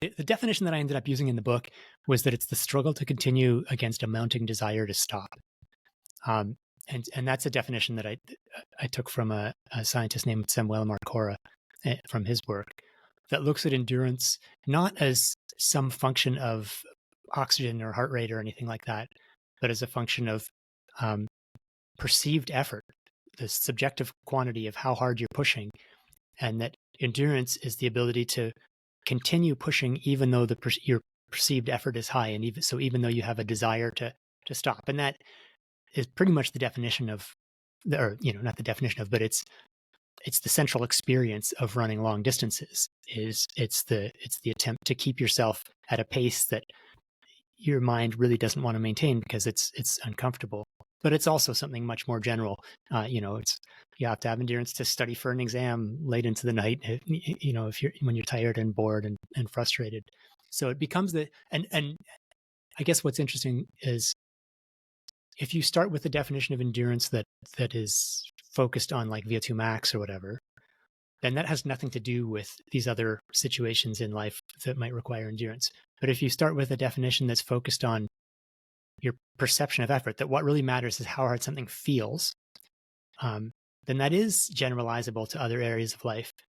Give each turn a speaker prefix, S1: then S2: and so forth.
S1: the definition that I ended up using in the book was that it's the struggle to continue against a mounting desire to stop. Um, and that's a definition that I took from a scientist named Samuel Marcora from his work that looks at endurance not as some function of oxygen or heart rate or anything like that, but as a function of perceived effort, the subjective quantity of how hard you're pushing, and that endurance is the ability to continue pushing even though your perceived effort is high, and even though you have a desire to stop. And that is pretty much the definition of, or not the definition of, but it's the central experience of running long distances. It's the attempt to keep yourself at a pace that your mind really doesn't want to maintain because it's uncomfortable. But it's also something much more general. It's you have to have endurance to study for an exam late into the night. When you're tired and bored and frustrated. So it becomes and I guess what's interesting is if you start with the definition of endurance that is focused on like VO2 max or whatever, then that has nothing to do with these other situations in life that might require endurance. But if you start with a definition that's focused on your perception of effort, that what really matters is how hard something feels, then that is generalizable to other areas of life.